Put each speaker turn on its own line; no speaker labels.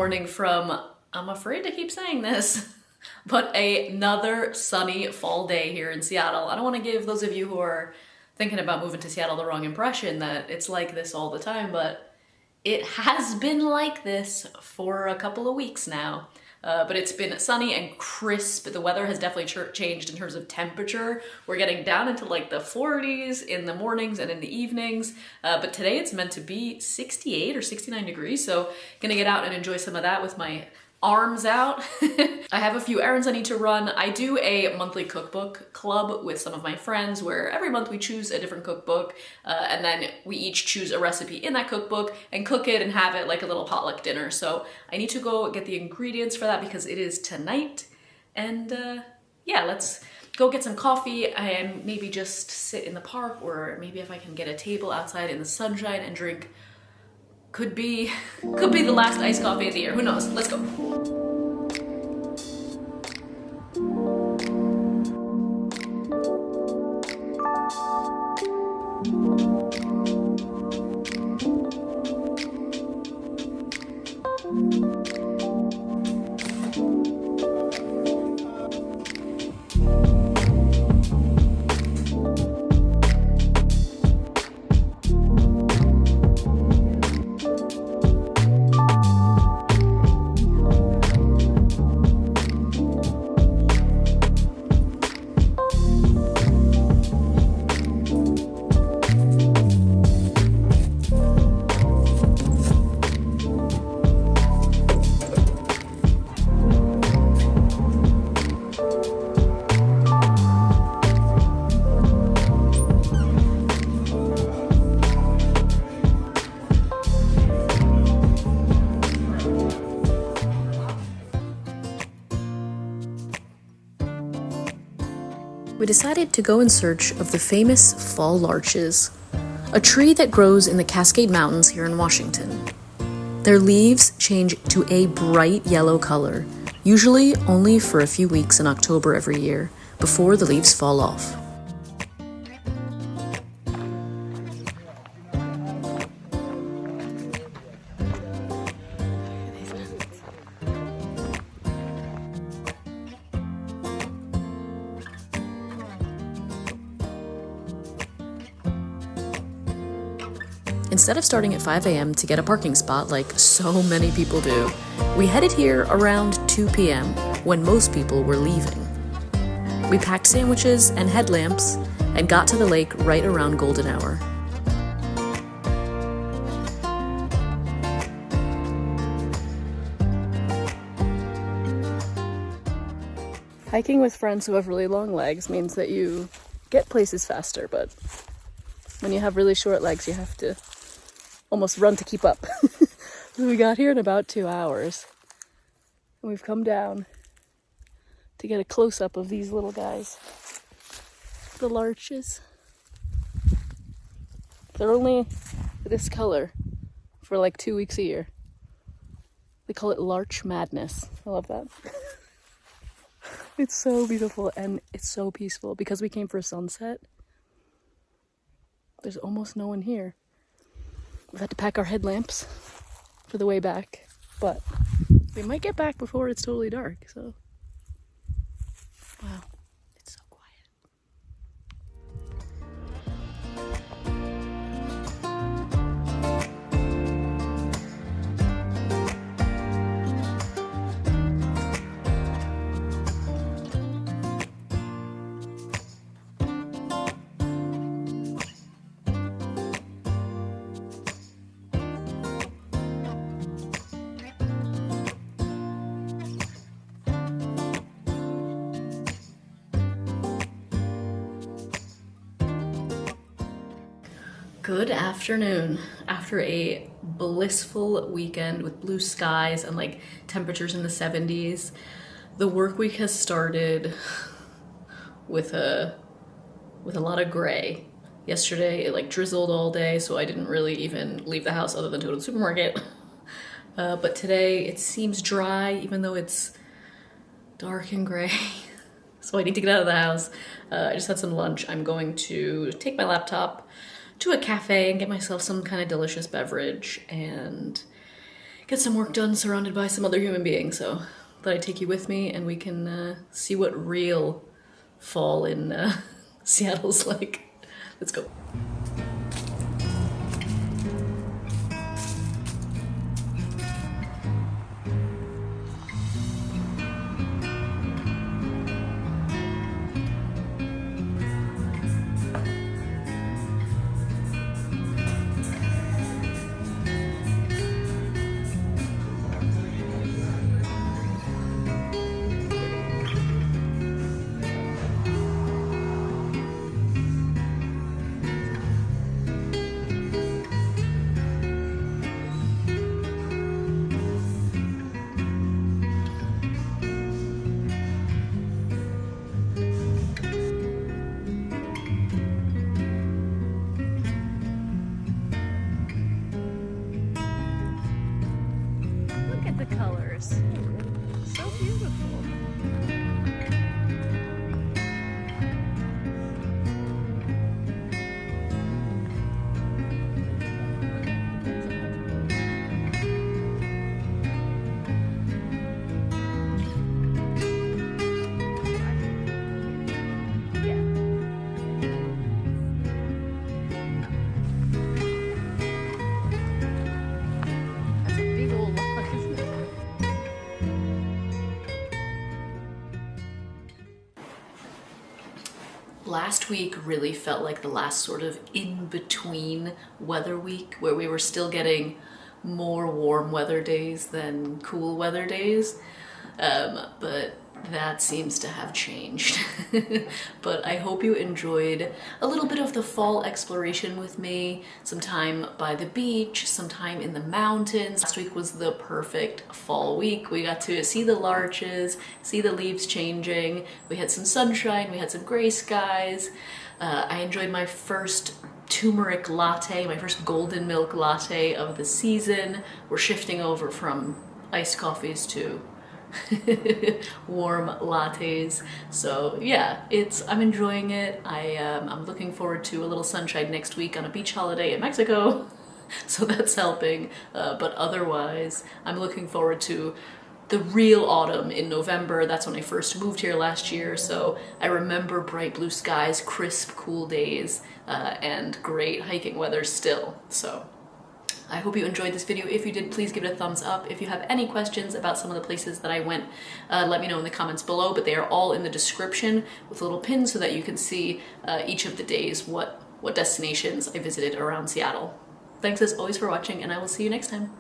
morning from, I'm afraid to keep saying this, but another sunny fall day here in Seattle. I don't want to give those of you who are thinking about moving to Seattle the wrong impression that it's like this all the time, but it has been like this for a couple of weeks now. But it's been sunny and crisp. The weather has definitely changed in terms of temperature. We're getting down into like the 40s in the mornings and in the evenings. But today it's meant to be 68 or 69 degrees. So gonna get out and enjoy some of that with my arms out. I have a few errands I need to run. I do a monthly cookbook club with some of my friends where every month we choose a different cookbook and then we each choose a recipe in that cookbook and cook it and have it like a little potluck dinner. So I need to go get the ingredients for that because it is tonight. And yeah, let's go get some coffee and maybe just sit in the park, or maybe if I can get a table outside in the sunshine and drink. Could be the last iced coffee of the year. Who knows? Let's go. We decided to go in search of the famous fall larches, a tree that grows in the Cascade Mountains here in Washington. Their leaves change to a bright yellow color, usually only for a few weeks in October every year, before the leaves fall off. Instead of starting at 5 a.m. to get a parking spot like so many people do, we headed here around 2 p.m. when most people were leaving. We packed sandwiches and headlamps and got to the lake right around golden hour. Hiking with friends who have really long legs means that you get places faster, but when you have really short legs, you have to almost run to keep up. We got here in about 2 hours. And we've come down to get a close-up of these little guys. The larches. They're only this color for like 2 weeks a year. They call it Larch Madness. I love that. It's so beautiful and it's so peaceful because we came for a sunset. There's almost no one here. We've had to pack our headlamps for the way back, but we might get back before it's totally dark, so wow, it's so quiet. Good afternoon. After a blissful weekend with blue skies and like temperatures in the 70s, the work week has started with a lot of gray. Yesterday it like drizzled all day, so I didn't really even leave the house other than to go to the supermarket. But today it seems dry even though it's dark and gray. So I need to get out of the house. I just had some lunch. I'm going to take my laptop to a cafe and get myself some kind of delicious beverage and get some work done surrounded by some other human beings, so thought I'd take you with me and we can see what real fall in Seattle's like. Let's go. Colors. So beautiful. Last week really felt like the last sort of in-between weather week where we were still getting more warm weather days than cool weather days, but that seems to have changed. But I hope you enjoyed a little bit of the fall exploration with me, some time by the beach, some time in the mountains. Last week was the perfect fall week. We got to see the larches, see the leaves changing. We had some sunshine, we had some gray skies. I enjoyed my first turmeric latte, my first golden milk latte of the season. We're shifting over from iced coffees to warm lattes. So yeah, I'm enjoying it. I'm looking forward to a little sunshine next week on a beach holiday in Mexico. So that's helping. But otherwise, I'm looking forward to the real autumn in November. That's when I first moved here last year. So I remember bright blue skies, crisp, cool days, and great hiking weather still. So I hope you enjoyed this video. If you did, please give it a thumbs up. If you have any questions about some of the places that I went, let me know in the comments below, but they are all in the description with little pins so that you can see each of the days what destinations I visited around Seattle. Thanks as always for watching, and I will see you next time.